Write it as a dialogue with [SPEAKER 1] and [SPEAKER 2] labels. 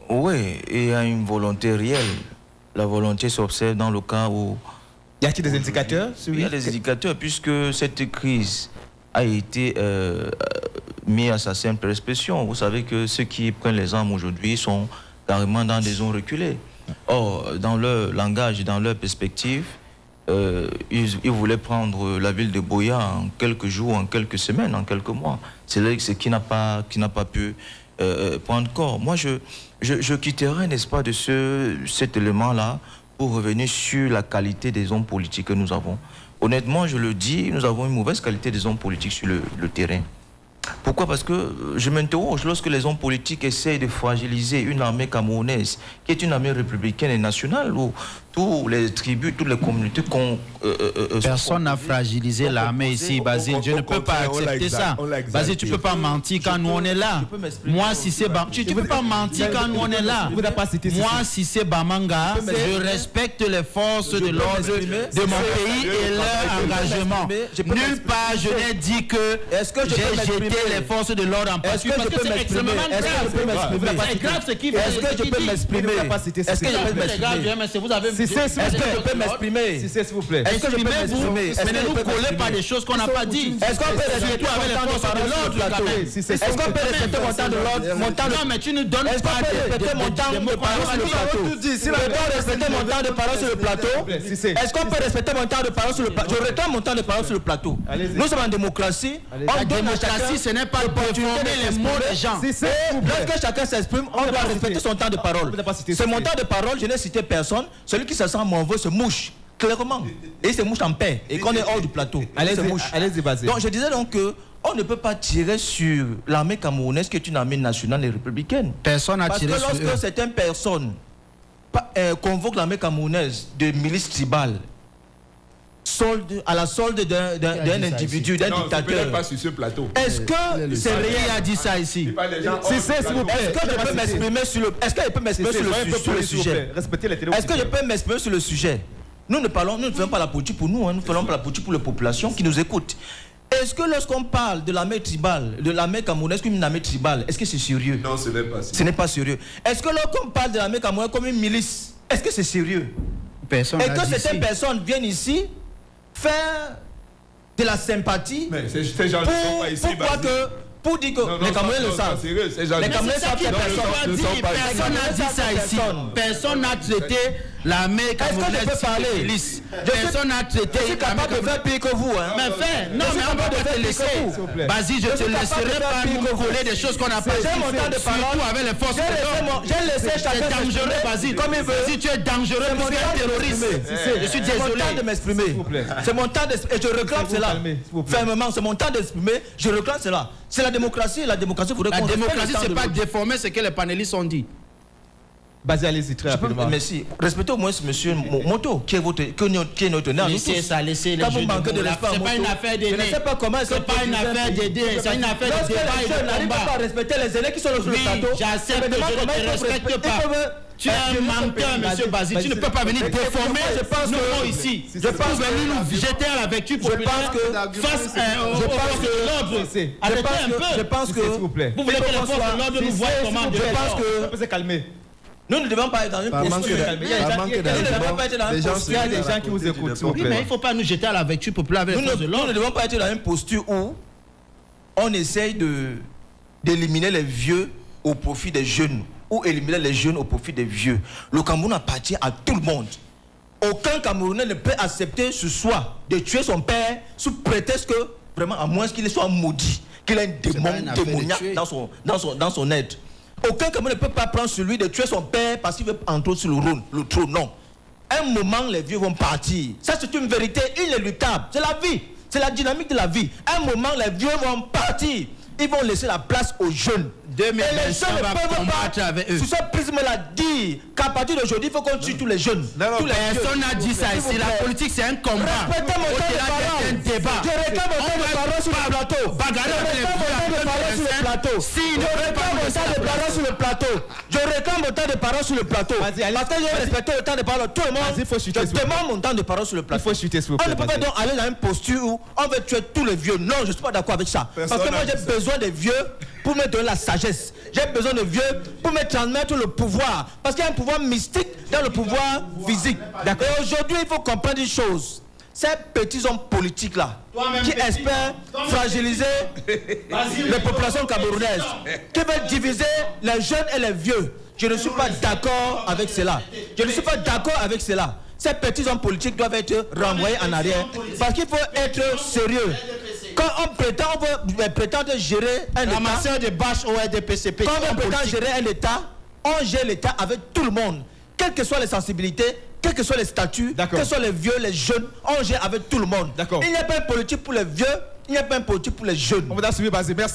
[SPEAKER 1] Oui, il y a une volonté réelle. La volonté s'observe dans le cas où...
[SPEAKER 2] Y a-t-il des indicateurs?
[SPEAKER 1] Il y a des indicateurs, puisque cette crise a été mise à sa simple expression. Vous savez que ceux qui prennent les armes aujourd'hui sont carrément dans des zones reculées. Or, dans leur langage et dans leur perspective, ils voulaient prendre la ville de Boya en quelques jours, en quelques semaines, en quelques mois. C'est là ce qui n'a pas pu prendre corps. Moi, je quitterai, n'est-ce pas, de cet élément-là pour revenir sur la qualité des hommes politiques que nous avons. Honnêtement, je le dis, nous avons une mauvaise qualité des hommes politiques sur le terrain. Pourquoi? Parce que je m'interroge lorsque les hommes politiques essayent de fragiliser une armée camerounaise, qui est une armée républicaine et nationale, où tous les tribus, toutes les communautés...
[SPEAKER 3] Personne n'a fragilisé l'armée ici, Basile. Je ne peux pas accepter ça. Basile, tu ne peux pas mentir quand nous on est là. Moi, si c'est tu ne peux pas mentir quand nous on est là. Moi, si c'est Bamanga, je respecte les forces de l'ordre de mon pays et leur engagement. Nulle part, je n'ai dit que j'ai jeté les forces de l'ordre en partie. Parce que c'est extrêmement grave. C'est grave ce qui fait.
[SPEAKER 2] Est-ce que je peux m'exprimer?
[SPEAKER 3] Est-ce que je peux m'exprimer? Vous avez...
[SPEAKER 2] Est-ce que je peux m'exprimer? Si c'est, s'il vous plaît.
[SPEAKER 3] Est-ce que je peux m'exprimer? Mais ne nous collez pas des choses qu'on n'a pas dit.
[SPEAKER 2] Est-ce qu'on peut respecter mon temps de l'ordre? Est-ce qu'on peut respecter mon temps de l'ordre?
[SPEAKER 3] Non, mais tu ne donnes pas
[SPEAKER 2] mon temps de parole sur le plateau. Je dois respecter mon temps de parole sur le plateau. Est-ce qu'on peut respecter mon temps de parole sur le plateau? Je réclame mon temps de parole sur le plateau. Nous sommes en démocratie.
[SPEAKER 3] La démocratie, ce n'est pas performer les mots des gens.
[SPEAKER 2] Lorsque chacun s'exprime, on doit respecter son temps de parole. C'est mon temps de parole, je n'ai cité personne. Celui qui se sent mauvais se mouche, clairement. Et il se mouche en paix. Et qu'on est hors du plateau.
[SPEAKER 4] Allez-y, Basile.
[SPEAKER 2] Donc je disais donc que on ne peut pas tirer sur l'armée camerounaise qui est une armée nationale et républicaine.
[SPEAKER 3] Personne n'a tiré sur eux.
[SPEAKER 2] Parce que lorsque certaines personnes convoquent l'armée camerounaise de milices tribales, à la solde d'un individu, d'un dictateur.
[SPEAKER 4] Pas sur ce plateau.
[SPEAKER 2] Est-ce que c'est réel?
[SPEAKER 3] Qui a dit ça ici?
[SPEAKER 2] Est-ce que je peux m'exprimer sur le sujet? Est-ce que je peux m'exprimer sur le sujet? Nous ne faisons pas la politique pour nous, nous faisons pas la politique pour les populations qui nous écoutent. Est-ce que lorsqu'on parle de l'armée tribale, de l'armée camerounaise comme une armée tribale, est-ce que c'est sérieux?
[SPEAKER 4] Non, ce n'est pas sérieux.
[SPEAKER 2] Ce n'est pas sérieux. Est-ce que lorsqu'on parle de l'armée camerounaise comme une milice, est-ce que c'est sérieux?
[SPEAKER 3] Personne.
[SPEAKER 2] Et que certaines personnes viennent ici faire de la sympathie pour dire que les Camerounais le savent. Les Camerounais savent que
[SPEAKER 3] personne n'a dit ça ici. Personne n'a traité l'armée camerounaise de milice. Personne n'a traité.
[SPEAKER 2] Je suis capable de faire pire que vous.
[SPEAKER 3] Mais fais. Non, mais on va pas te laisser. Vas-y, je te laisserai pas nous coller des choses qu'on n'a pas dit. Surtout avec les forces de l'ordre.
[SPEAKER 2] J'ai laissé chacun
[SPEAKER 3] dangereux, Basile.
[SPEAKER 2] Comme il veut.
[SPEAKER 3] Si tu es dangereux, tu es terroriste. Je suis désolé.
[SPEAKER 2] C'est mon temps de m'exprimer. C'est mon temps d'exprimer. Et je réclame cela. Fermement, c'est mon temps d'exprimer. Je réclame cela. C'est la démocratie. La démocratie, il faudrait qu'on respecte.
[SPEAKER 3] La démocratie, c'est pas déformer ce que les panélistes ont dit.
[SPEAKER 2] Basile, allez-y très rapidement. Merci. Respectez au moins M. Moto, qui est notre honneur.
[SPEAKER 3] Laissez ça, laissez les jeux de mots. C'est pas une affaire d'aider.
[SPEAKER 2] Je ne sais pas comment
[SPEAKER 3] c'est pas une affaire d'aider, c'est une affaire de débat et de combat.
[SPEAKER 2] N'arrive pas à respecter les aînés qui sont sur le plateau.
[SPEAKER 3] Oui, j'accepte, je ne te respecte pas. Tu es un menteur, monsieur Basile. Tu ne peux pas venir déformer nos mots ici. Je pense venir nous jeter à la vertu populaire face aux forces de l'ordre. Arrêtez un peu.
[SPEAKER 2] Je pense que
[SPEAKER 3] vous voulez que les forces de l'ordre nous voient comment.
[SPEAKER 2] Je pense que ça peut se calmer. Nous ne devons pas être dans une posture. Il y a des gens qui vous écoutent.
[SPEAKER 3] Oui, mais il ne faut pas nous jeter à la vertu populaire avec les forces de l'ordre.
[SPEAKER 2] Nous ne devons pas être dans une posture où on essaye d'éliminer les vieux au profit des jeunes, ou éliminer les jeunes au profit des vieux. Le Cameroun appartient à tout le monde. Aucun Camerounais ne peut accepter ce soir de tuer son père sous prétexte que, vraiment, à moins qu'il soit maudit, qu'il ait un démon démoniaque dans son aide. Aucun Camerounais ne peut pas prendre celui de tuer son père parce qu'il veut entrer sur le trône. Non. Un moment, les vieux vont partir. Ça, c'est une vérité inéluctable. C'est la vie. C'est la dynamique de la vie. Un moment, les vieux vont partir. Ils vont laisser la place aux jeunes. Et les jeunes ne peuvent pas, sur ce prisme-là, dire qu'à partir d'aujourd'hui, il faut qu'on tue tous les jeunes.
[SPEAKER 3] Personne n'a dit ça ici. La politique, c'est un combat.
[SPEAKER 2] Respectez mon temps de parole.
[SPEAKER 3] Un débat.
[SPEAKER 2] Je réclame mon temps de parole sur le plateau. Je réclame mon temps de parole sur le plateau. Je réclame mon temps de parole sur le plateau. Je réclame mon temps de parole sur le plateau. Parce que j'ai respecté le temps de parole. Tout le monde, je demande mon temps de parole sur le plateau. On ne peut pas donc aller dans une posture où on veut tuer tous les vieux. Non, je ne suis pas d'accord avec ça. Parce que moi, j'ai besoin des vieux pour me donner la sagesse. J'ai besoin de vieux pour me transmettre le pouvoir. Parce qu'il y a un pouvoir mystique dans le pouvoir physique. Et aujourd'hui, il faut comprendre une chose. Ces petits hommes politiques-là, qui espèrent fragiliser les populations camerounaises, qui veulent diviser les jeunes et les vieux, je ne suis pas d'accord avec cela. Je ne suis pas d'accord avec cela. Ces petits hommes politiques doivent être renvoyés en arrière, parce qu'il faut être sérieux. Quand on prétend gérer un État,
[SPEAKER 3] ramasseur de bâches au RDPCP,
[SPEAKER 2] quand on prétend gérer un État, on gère l'État avec tout le monde. Quelles que soient les sensibilités, quels que soient les statuts, quels que soient les vieux, les jeunes, on gère avec tout le monde. Il n'y a pas un politique pour les vieux, il n'y a pas un politique pour les jeunes.
[SPEAKER 4] On va suivre, merci.